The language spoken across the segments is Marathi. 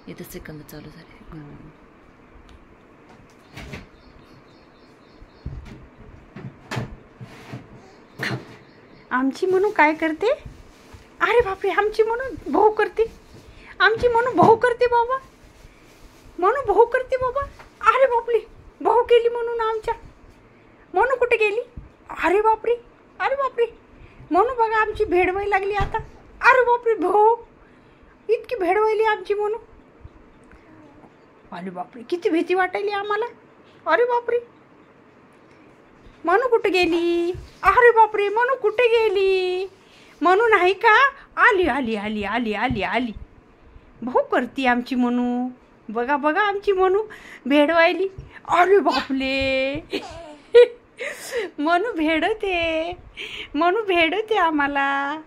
इथं सेकंद चालू झाले. आमची म्हणू काय करते? अरे बापरे, आमची म्हणू भाऊ करते. आमची म्हणू भाऊ करते बाबा. म्हणू भाऊ करते बाबा. अरे बापरे, भाऊ गेली म्हणून आमच्या. म्हणू कुठे गेली? अरे बापरे, अरे बापरे. म्हणू बघा आमची भेडवाई लागली आता. अरे बापरे, भाऊ इतकी भेडवायली आमची म्हणू. अरे बापरे, किती भीती वाटायली आम्हाला. अरे बापरे, म्हणू कुठे गेली? अरे बापरे, म्हणू कुठे गेली? म्हणू नाही का? आली आली आली आली आली आली. भाऊ करती आमची म्हणू. बघा बघा आमची म्हणू भेडवायली. अरे बापले, म्हणू भेडते. म्हणू भेडते आम्हाला.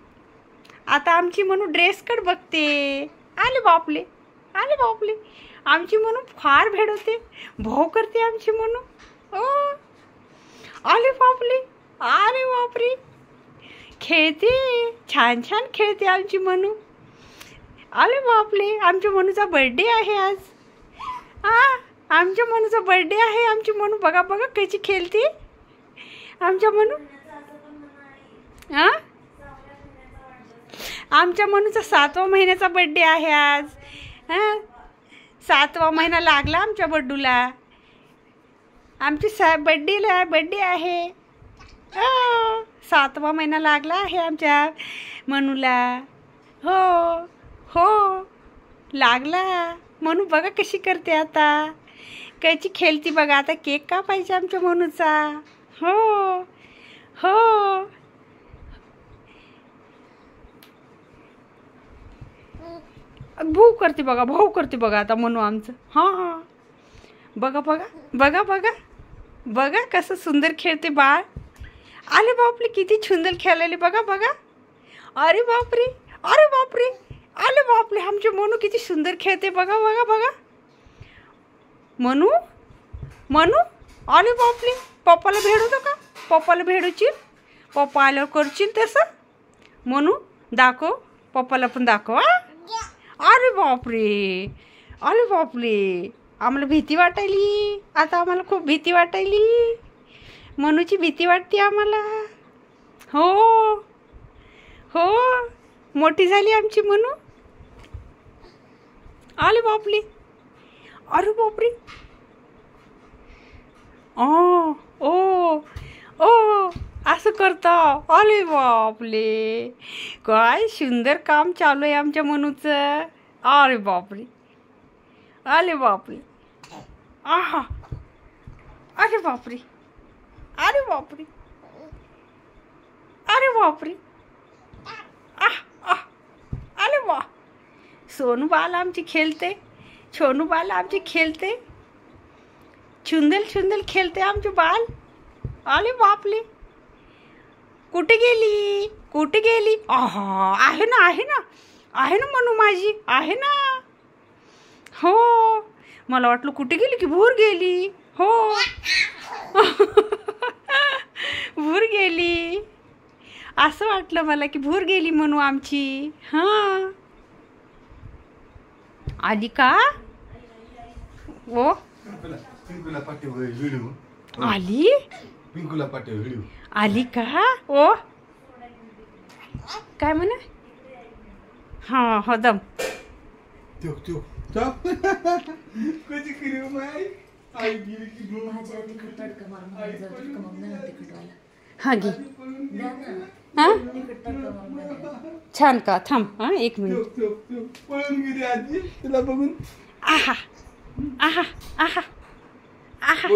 आता आमची म्हणू ड्रेसकडे बघते. आले बापले, आले बापले. आमची म्हणू फार भेडवते. भाऊ करते आमची म्हणू. ओ आले बापले, अरे बापरे. खेळते, छान छान खेळते आमची म्हणू. आले बापले, आमच्या मनूचा बर्थडे आहे आज. आमच्या मनूचा बर्थडे आहे. आमची मनू बघा बघा कशी खेळते आमच्या मनू. आमच्या मनूचा 7व्या महिन्याचा बर्थडे आहे आज. 7वा महिना लागला आमच्या बड्डूला. आमची बर्थडे आहे. 7वा महिना लागला आहे आमच्या मनूला. हो हो लागला. म्हणू बघा कशी करते आता. कशी खेळती बघा आता. केक कापायचा आमच्या मनूचा. हो हो. भाऊ करते बघा, भाऊ करते बघा आता म्हणू आमचं. हां बघा बघा बघा बघा बघा कसं सुंदर खेळते बाळ. आले बापरे, किती सुंदर खेळायले बघा बघा. अरे बापरे, अरे बापरे, आले बापरे. आमचे मनू किती सुंदर खेळते बघा बघा बघा. मनू मनू आले बापरे. पप्पाला भेडवतो का? पप्पाला भेडवशील? पप्पा आल्यावर करशील तसं? मनू दाखव, पप्पाला पण दाखव. अरे बापरे, अरे बापरे. आम्हाला भीती वाटायली आता. आम्हाला खूप भीती वाटायली. मनूची भीती वाटते आम्हाला. हो हो, मोठी झाली आमची मनू. आले बापले, अरे बापरे. ओ ओ ओ असं करता. आले बापले, काय सुंदर काम चालू आहे आमच्या मनूचं. अरे बापरे, आले बापरे. आहा, अरे बापरे, अरे बापरे, अरे बापरे. अरे वा. सोनू बाल आमची खेळते. छोनू बाल आमची खेळते. छुंदल छुंदल खेळते आमचे बाल. आले बापले. कुठे गेली? कुठे गेली? आहा, आहे ना, आहे ना, आहे ना मनू माझी, आहे ना. हो, मला वाटलं कुठे गेली की भूर गेली. हो भूर गेली असं वाटलं मला की भूर गेली म्हणू आमची. हां आली का? ओ आली. आली का? ओ काय म्हणा? हां हो दम. हा घे. हां छान का? थांब हां 1 मिनिट. तुला बघून आहा आहा आहा आहा.